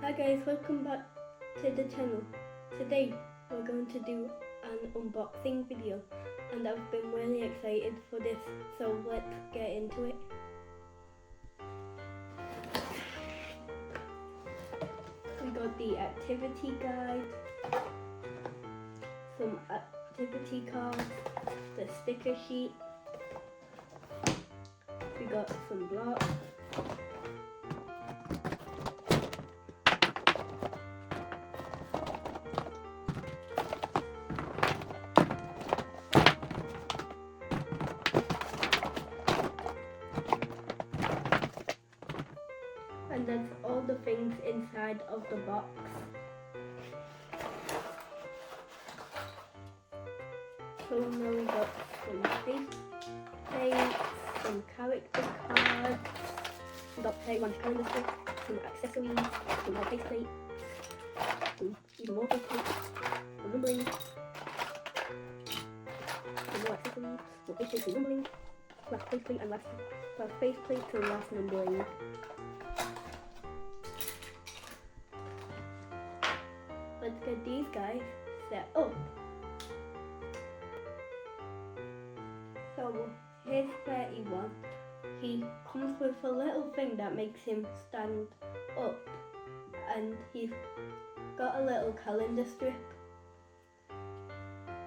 Hi guys, welcome back to the channel. Today we're going to do an unboxing video and I've been really excited for this, so let's get into it. We got the activity guide, some activity cards, the sticker sheet, we got some blocks, and that's all the things inside of the box. So now we got some face paint, some character cards, we got one calendar stick, some accessories, some more face plate, some even more face plate, some numbering, some more accessories, more face plate, some numbering, last face plate and last face plate to last numbering. Let's get these guys set up. So here's 31. He comes with a little thing that makes him stand up, and he's got a little calendar strip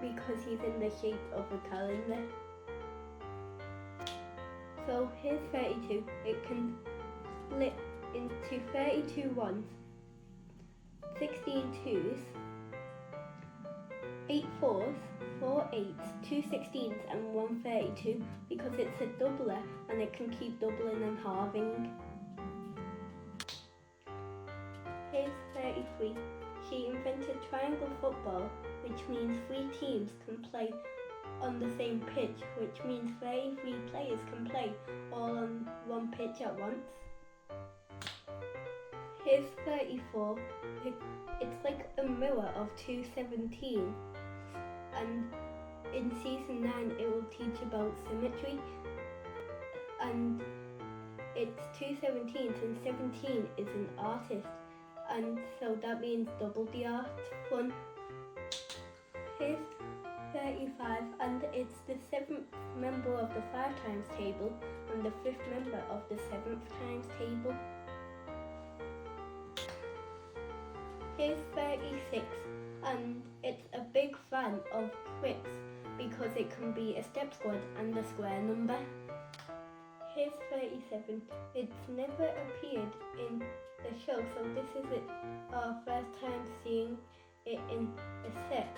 because he's in the shape of a calendar. So here's 32. It can split into 32 ones, 16 twos, 8 fours, 4 eights, 2 16s and 1 32 because it's a doubler and it can keep doubling and halving. Here's 33. She invented triangle football, which means 3 teams can play on the same pitch, which means 33 players can play all on one pitch at once. Here's 34. It's like a mirror of 217, and in season 9 it will teach about symmetry, and it's 217s and 17 is an artist, and so that means double the art fun. Here's 35, and it's the 7th member of the 5 times table and the 5th member of the 7th times table. Here's 36, and it's a big fan of tricks because it can be a step squad and a square number. Here's 37. It's never appeared in the show, so this is our first time seeing it in a set.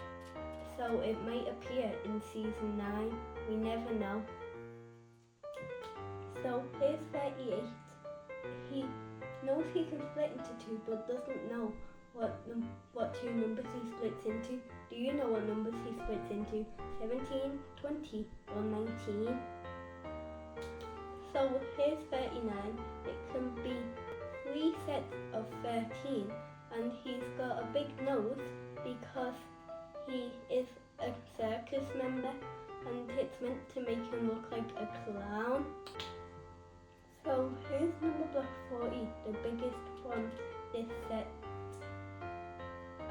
So it might appear in season 9. We never know. So here's 38. He knows he can split into 2 but doesn't know what 2 numbers he splits into. Do you know what numbers he splits into? 17, 20 or 19? So here's 39. It can be 3 sets of 13, and he's got a big nose because he is a circus member and it's meant to make him look like a clown. So here's Numberblocks 40, the biggest one this set.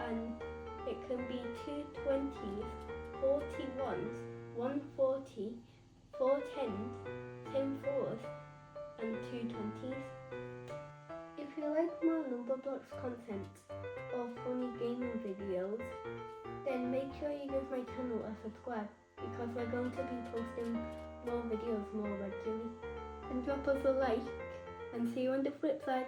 And it can be 2 20s, 41s, 140, 4 10s, 10 4s and 2 20s. If you like more Numberblocks content or funny gaming videos, then make sure you give my channel a subscribe because we're going to be posting more videos more regularly. And drop us a like and see you on the flip side.